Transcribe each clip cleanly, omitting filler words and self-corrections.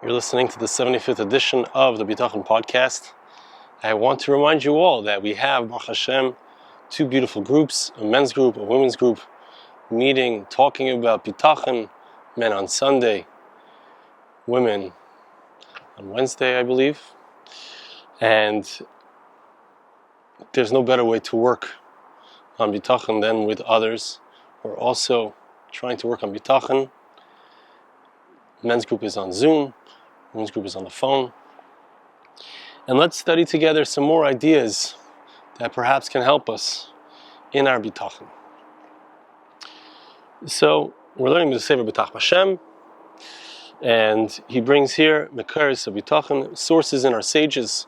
You're listening to the 75th edition of the Bitachon podcast. I want to remind you all that we have, Baruch Hashem, two beautiful groups, a men's group, a women's group, meeting, talking about Bitachon, men on Sunday, women on Wednesday, I believe. And there's no better way to work on Bitachon than with others. We're also trying to work on Bitachon. Men's group is on Zoom, women's group is on the phone. And let's study together some more ideas that perhaps can help us in our Bitachon. So, we're learning the Sefer Bitach Hashem, and he brings here Mekaris of Bitachon, sources in our sages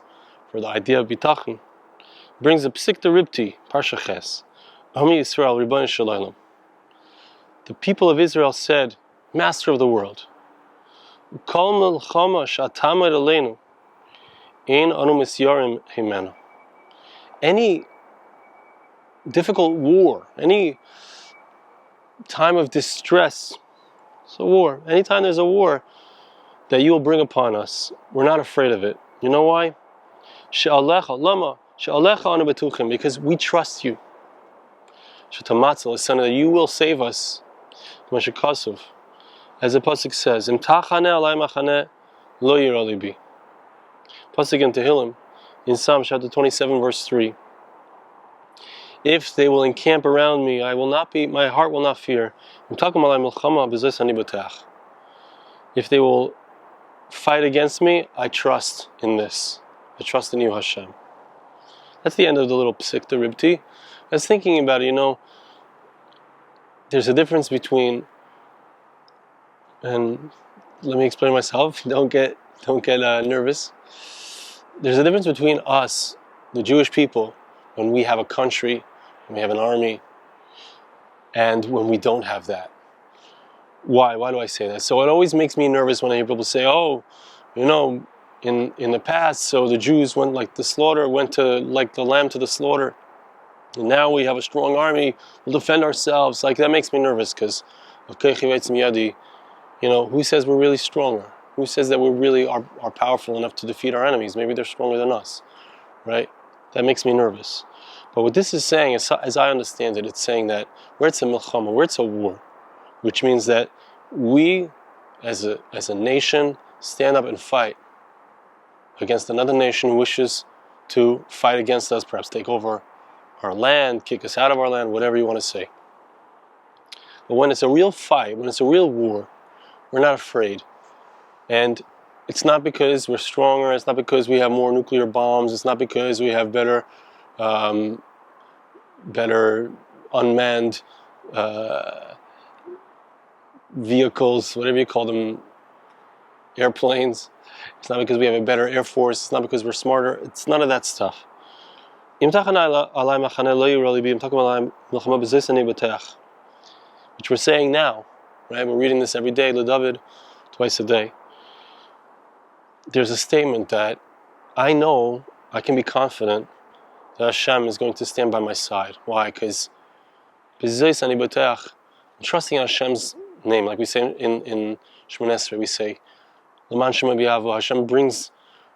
for the idea of Bitachon. Brings a Psik Ribti, Parsha Ches, Ami Yisrael, Ribbon Shalom. The people of Israel said, Master of the world, Kol melchama sh'atamad aleinu, ein anu misyarim himenu. Any difficult war, any time of distress, it's a war. Anytime there's a war that you will bring upon us, we're not afraid of it. You know why? She'alecha, lama, she'alecha anu betuchim, because we trust you. She'tamatzal, that you will save us. Mashakasuv. As the pasuk says, "Im tachane alay machane lo yira libi." Pasuk in Tehillim, in Psalm chapter 27, verse 3. If they will encamp around me, my heart will not fear. If they will fight against me, I trust in this. I trust in you, Hashem. That's the end of the little psik ribti. I was thinking about it, there's a difference between, and let me explain myself, don't get nervous. There's a difference between us, the Jewish people, when we have a country, when we have an army, and when we don't have that. Why do I say that? So it always makes me nervous when I hear people say, in the past, so the Jews went like the slaughter, went to like the lamb to the slaughter, and now we have a strong army, we'll defend ourselves. Like, that makes me nervous, because who says we're really stronger? Who says that we really are powerful enough to defeat our enemies? Maybe they're stronger than us, right? That makes me nervous. But what this is saying, as I understand it, it's saying that where it's a milchama, where it's a war, which means that we, as a nation, stand up and fight against another nation who wishes to fight against us, perhaps take over our land, kick us out of our land, whatever you want to say. But when it's a real fight, when it's a real war, we're not afraid. And it's not because we're stronger, it's not because we have more nuclear bombs, it's not because we have better unmanned vehicles, whatever you call them, airplanes. It's not because we have a better air force, it's not because we're smarter, it's none of that stuff. Which we're saying now, right? We're reading this every day, LeDavid, twice a day. There's a statement that I know, I can be confident that Hashem is going to stand by my side. Why? Because I'm trusting in Hashem's name. Like we say in Shemon Esrei, we say, L'man Shema B'Yavo, Hashem brings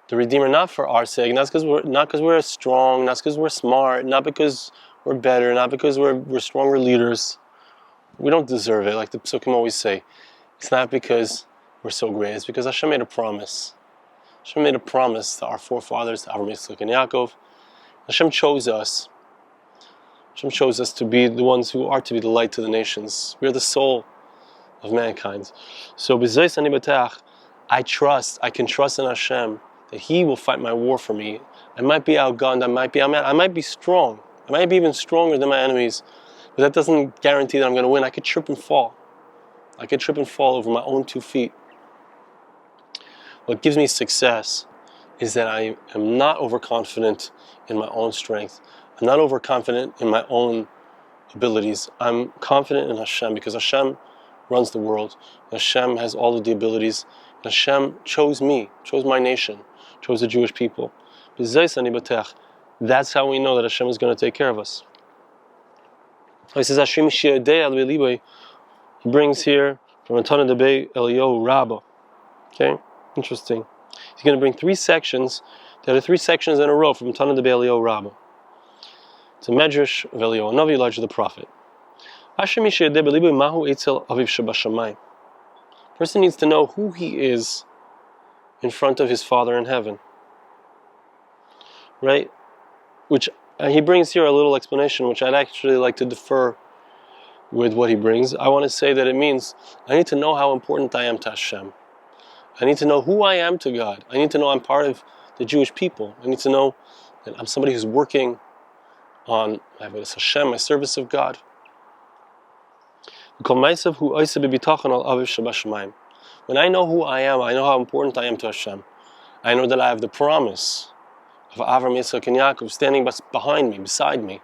the Redeemer not for our sake, not because we're strong, not because we're smart, not because we're better, not because we're stronger leaders. We don't deserve it, like the Psukim always say. It's not because we're so great, it's because Hashem made a promise. Hashem made a promise to our forefathers, to Avraham, Yitzchak, and Yaakov. Hashem chose us. Hashem chose us to be the ones who are to be the light to the nations. We are the soul of mankind. So, I can trust in Hashem that He will fight my war for me. I might be outgunned, I might be strong, I might be even stronger than my enemies, but that doesn't guarantee that I'm going to win. I could trip and fall. I could trip and fall over my own 2 feet. What gives me success is that I am not overconfident in my own strength. I'm not overconfident in my own abilities. I'm confident in Hashem because Hashem runs the world. Hashem has all of the abilities. Hashem chose me, chose my nation, chose the Jewish people. That's how we know that Hashem is going to take care of us. He says, he brings here from Antana Debe Eliyahu Rabbah. Okay? Interesting. He's going to bring three sections. There are three sections in a row from Tana de Elio Rabbah. It's a Medrash of Elio Hanavi, Elijah the prophet. Person needs to know who he is in front of his Father in heaven. Right? Which he brings here a little explanation, which I'd actually like to defer with what he brings. I want to say that it means I need to know how important I am to Hashem. I need to know who I am to God. I need to know I'm part of the Jewish people. I need to know that I'm somebody who's working on Hashem, my service of God. When I know who I am, I know how important I am to Hashem. I know that I have the promise of Avram, Yitzchak, and Yaakov standing behind me, beside me.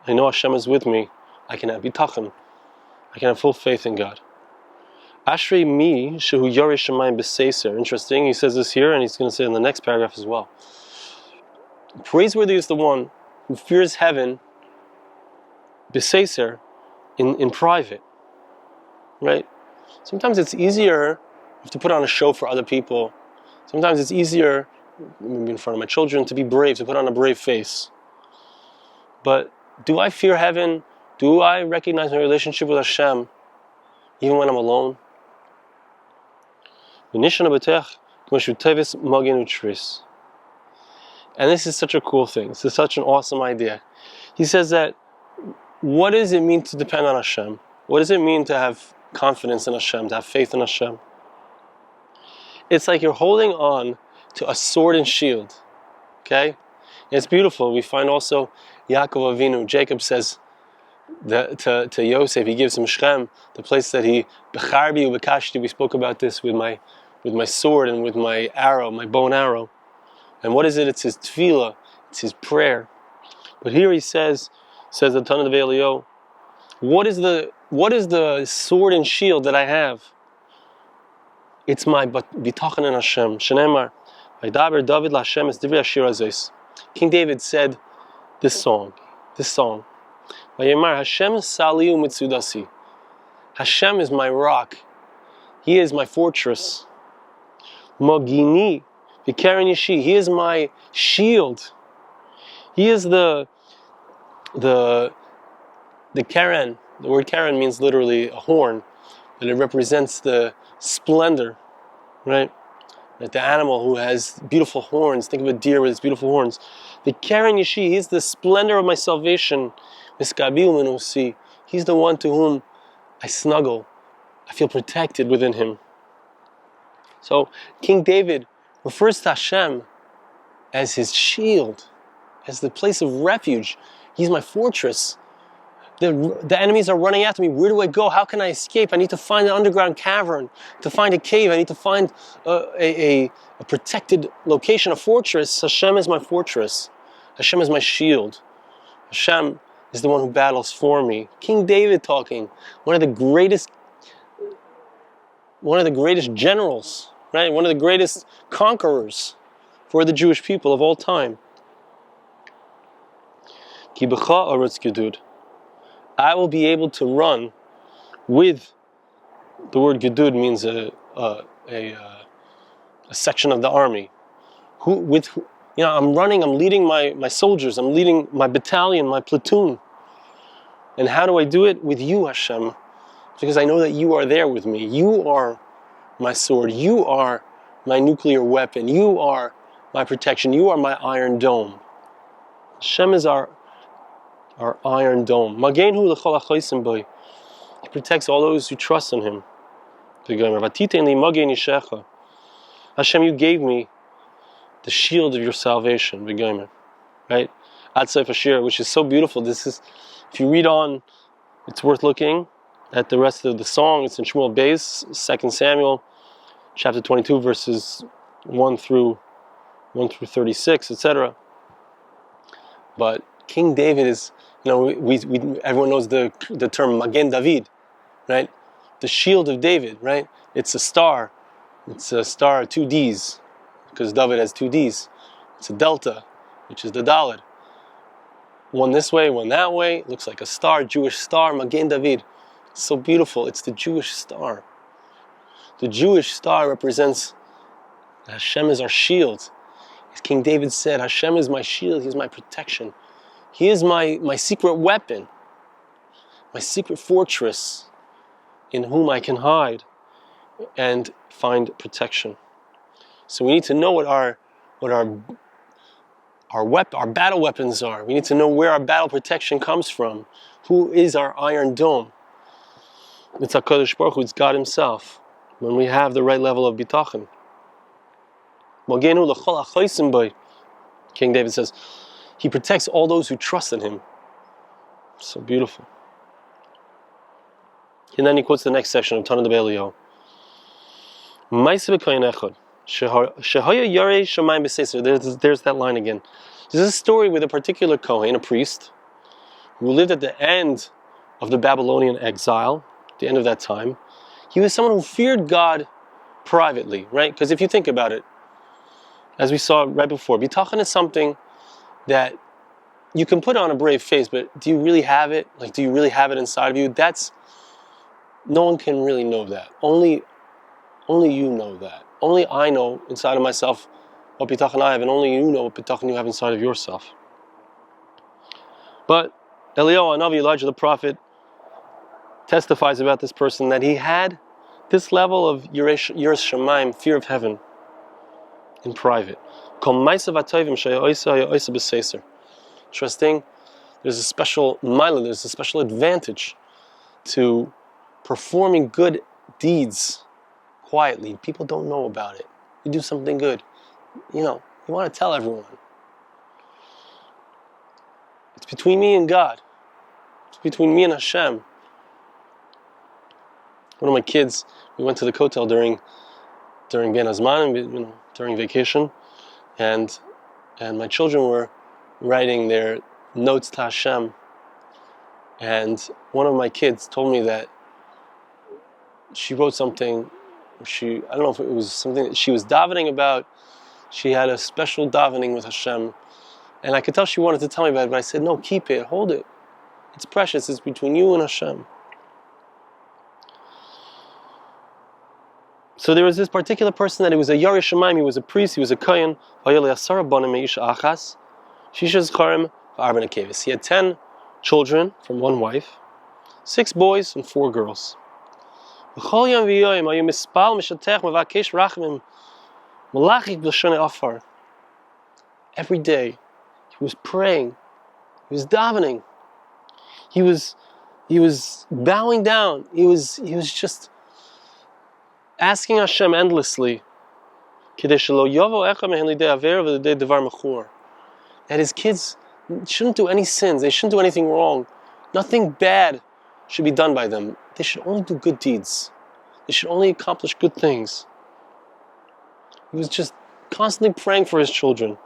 I know Hashem is with me. I can have Bitachon. I can have full faith in God. Ashrei mi shehu yorei shamayim b'seiser. Interesting, he says this here, and he's going to say it in the next paragraph as well. Praiseworthy is the one who fears heaven b'seiser, in private. Right? Sometimes it's easier to put on a show for other people. Sometimes it's easier, maybe in front of my children, to be brave, to put on a brave face. But do I fear heaven? Do I recognize my relationship with Hashem even when I'm alone? And this is such a cool thing. This is such an awesome idea. He says that, what does it mean to depend on Hashem? What does it mean to have confidence in Hashem, to have faith in Hashem? It's like you're holding on to a sword and shield. Okay? And it's beautiful. We find also Yaakov Avinu, Jacob says to Yosef, he gives him Shechem, the place that he, Becharbi ubekashti, we spoke about this with my sword and with my arrow, my bow and arrow. And what is it? It's his tefillah, it's his prayer. But here he says the Tana of Elio, what is the sword and shield that I have? It's my bitachon in Hashem. Shenemar, Vaydaber David LaHashem es divrei hashir hazos. King David said this song. Vayemar Hashem sali u'mitzudasi. Hashem is my rock. He is my fortress. Magini v'keren yishi. He is my shield. He is the keren. The word keren means literally a horn, but it represents the splendor, right? Like the animal who has beautiful horns. Think of a deer with its beautiful horns. The keren yishi. He is the splendor of my salvation. He's the one to whom I snuggle. I feel protected within him. So King David refers to Hashem as his shield, as the place of refuge. He's my fortress. The enemies are running after me. Where do I go? How can I escape? I need to find an underground cavern, to find a cave. I need to find a protected location, a fortress. Hashem is my fortress. Hashem is my shield. Hashem is the one who battles for me. King David talking, one of the greatest generals, right? One of the greatest conquerors for the Jewish people of all time. Ki b'cha aretz gedud. I will be able to run with, the word gedud means a section of the army. I'm running, I'm leading my soldiers, I'm leading my battalion, my platoon. And how do I do it? With you, Hashem. Because I know that you are there with me. You are my sword. You are my nuclear weapon. You are my protection. You are my iron dome. Hashem is our iron dome. Magenhu l'chol ha'chosim bo. He protects all those who trust in him. Hashem, you gave me the shield of your salvation. Right? Atzayf Ashir, which is so beautiful. This is, if you read on, it's worth looking at the rest of the song. It's in Shmuel Beis, 2 Samuel, chapter 22, verses 1 through 36, etc. But King David is, everyone knows the term Magen David, right? The shield of David, right? It's a star. It's a star, 2 Ds, because David has 2 Ds. It's a delta, which is the Dalet. One this way, one that way. It looks like a star, Jewish star, Magen David. It's so beautiful. It's the Jewish star. The Jewish star represents Hashem is our shield. As King David said, Hashem is my shield, He is my protection. He is my secret weapon, my secret fortress in whom I can hide and find protection. So we need to know what our battle weapons are. We need to know where our battle protection comes from. Who is our Iron Dome? It's HaKadosh Baruch Hu, it's God Himself. When we have the right level of Bitachon. King David says, He protects all those who trust in Him. So beautiful. And then he quotes the next section of Tana de Belio. There's that line again. There's a story with a particular Kohen, a priest, who lived at the end of the Babylonian exile, the end of that time. He was someone who feared God privately, right? Because if you think about it, as we saw right before, Bitachon is something that you can put on a brave face, but do you really have it? Like, do you really have it inside of you? No one can really know that. Only you know that. Only I know inside of myself what Bitachon I have, and only you know what Bitachon you have inside of yourself. But Eliyahu Hanavi, Elijah the prophet, testifies about this person that he had this level of Yiras Shamayim, fear of heaven, in private. Trusting, there's a special mila, there's a special advantage to performing good deeds quietly. People don't know about it. You do something good, you want to tell everyone. It's between me and God. It's between me and Hashem. One of my kids, we went to the Kotel during Ben Hazman, during vacation, and my children were writing their notes to Hashem, and one of my kids told me that she wrote something. I don't know if it was something that she was davening about. She had a special davening with Hashem, and I could tell she wanted to tell me about it, but I said, no, keep it, hold it. It's precious. It's between you and Hashem. So there was this particular person that he was a Yiras Shamayim, he was a priest, he was a Kohen. He had 10 children from one wife, 6 boys and 4 girls. Every day he was praying, he was davening, he was bowing down, he was just asking Hashem endlessly that his kids shouldn't do any sins, they shouldn't do anything wrong, nothing bad should be done by them. They should only do good deeds. They should only accomplish good things. He was just constantly praying for his children.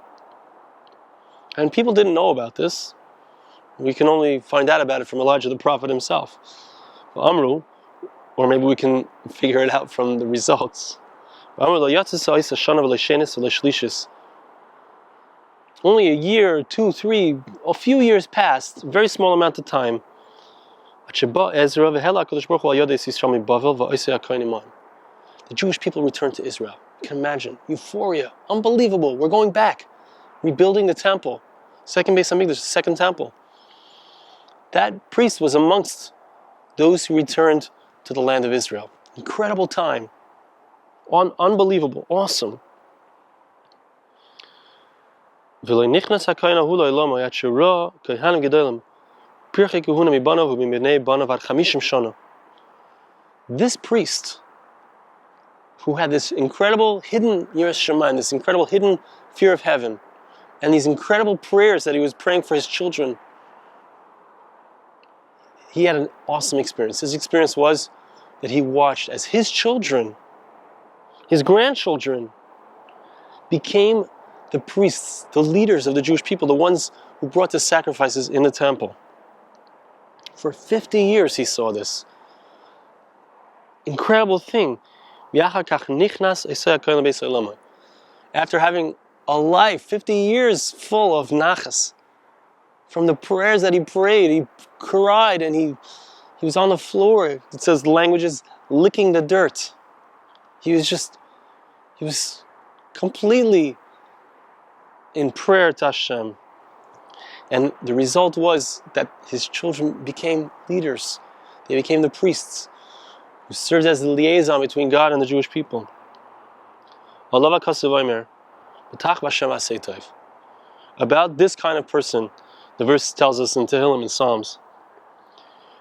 And people didn't know about this. We can only find out about it from Elijah the prophet himself. Amru, or maybe we can figure it out from the results. Only a year, 2, 3, a few years passed, a very small amount of time. The Jewish people returned to Israel. You can imagine, euphoria, unbelievable. We're going back, rebuilding the temple, second Beis Hamikdash, the second temple. That priest was amongst those who returned to the land of Israel. Incredible time, unbelievable, awesome. This priest, who had this incredible hidden Yiras Shamayim, this incredible hidden fear of heaven, and these incredible prayers that he was praying for his children, he had an awesome experience. His experience was that he watched as his children, his grandchildren, became the priests, the leaders of the Jewish people, the ones who brought the sacrifices in the temple. For 50 years he saw this. Incredible thing. After having a life, 50 years full of nachas, from the prayers that he prayed, he cried and he was on the floor. It says the language is licking the dirt. He was completely in prayer to Hashem. And the result was that his children became leaders. They became the priests who served as the liaison between God and the Jewish people. About this kind of person, the verse tells us in Tehillim and Psalms,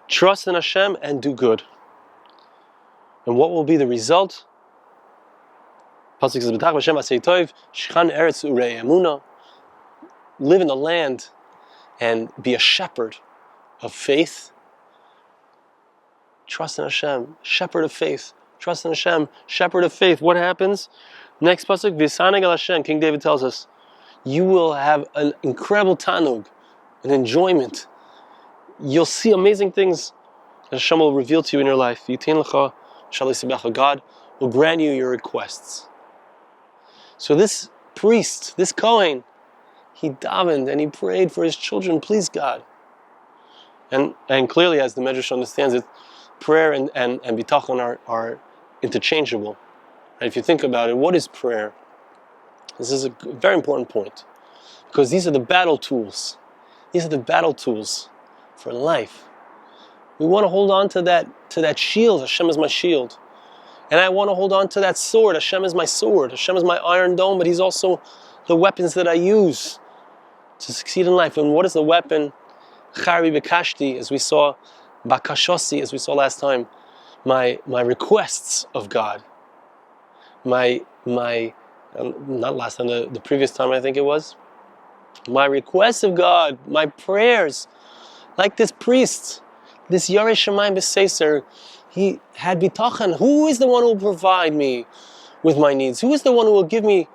trust in Hashem and do good. And what will be the result? Pasuk says, "B'tach b'Hashem asei tov, shchan eretz urei emuna." Live in the land and be a shepherd of faith. Trust in Hashem, shepherd of faith. Trust in Hashem, shepherd of faith. What happens? Next pasuk, V'saneg al Hashem. King David tells us, you will have an incredible tanug, an enjoyment. You'll see amazing things that Hashem will reveal to you in your life. God will grant you your requests. So this priest, this Kohen, he davened and he prayed for his children, please God. And clearly, as the Medrash understands it, prayer and Bitachon are interchangeable. And if you think about it, what is prayer? This is a very important point. Because these are the battle tools. These are the battle tools for life. We want to hold on to that shield. Hashem is my shield. And I want to hold on to that sword. Hashem is my sword. Hashem is my iron dome, but He's also the weapons that I use to succeed in life. And what is the weapon? Chari bekashti, as we saw, bakashosi, as we saw last time, my requests of God. Not last time, the previous time I think it was. My requests of God, my prayers, like this priest, this Yarei Shamayim B'Seiser, he had bitachon. Who is the one who will provide me with my needs? Who is the one who will give me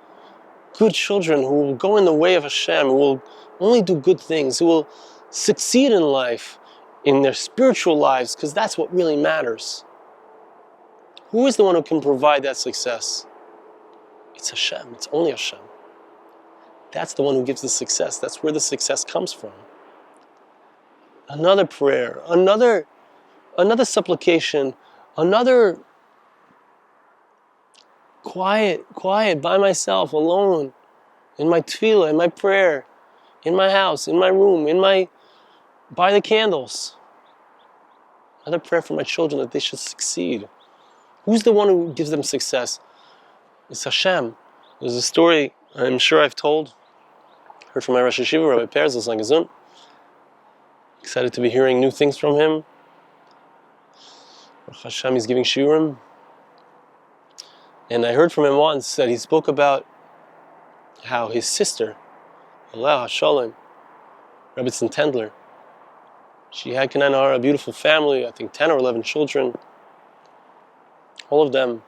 good children, who will go in the way of Hashem, who will only do good things, who will succeed in life, in their spiritual lives, because that's what really matters. Who is the one who can provide that success? It's Hashem. It's only Hashem. That's the one who gives the success. That's where the success comes from. Another prayer, another supplication, another quiet by myself, alone, in my tefillah, in my prayer, in my house, in my room, by the candles. Another prayer for my children that they should succeed. Who's the one who gives them success? It's Hashem. There's a story I'm sure I've told. Heard from my Rosh Hashiva, Rabbi Peretz Zon. Excited to be hearing new things from him. Hashem, he's giving shiurim. And I heard from him once that he spoke about how his sister, Allah HaShalom, Rebbetzin Tendler, she had a beautiful family, I think 10 or 11 children. All of them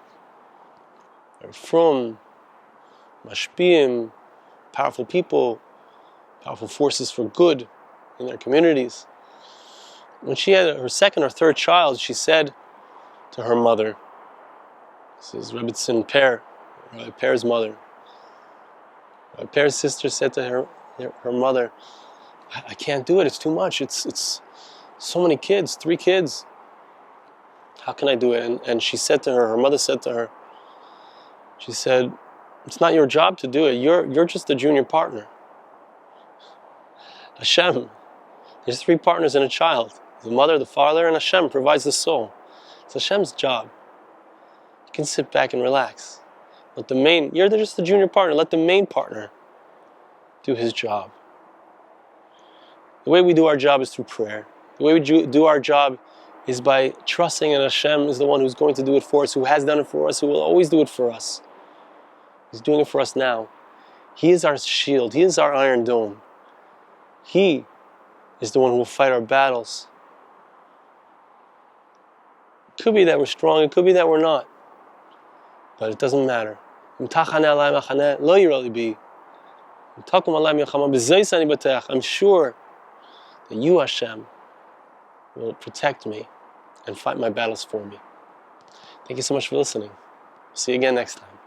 are from mashpiyim, powerful people, powerful forces for good in their communities. When she had her second or third child, she said to her mother, this is Rebbetzin Per, Rabbi Per's mother. Rabbi Per's sister said to her mother, I can't do it, it's too much, it's so many kids, 3 kids. How can I do it? And she said to her mother said to her, she said, it's not your job to do it, you're just a junior partner. Hashem, there's 3 partners in a child. The mother, the father, and Hashem provides the soul. It's Hashem's job. You can sit back and relax. You're just the junior partner. Let the main partner do his job. The way we do our job is through prayer. The way we do our job is by trusting in Hashem is the one who's going to do it for us, who has done it for us, who will always do it for us. He's doing it for us now. He is our shield. He is our iron dome. He is the one who will fight our battles. It could be that we're strong, it could be that we're not. But it doesn't matter. I'm sure that you, Hashem, will protect me and fight my battles for me. Thank you so much for listening. See you again next time.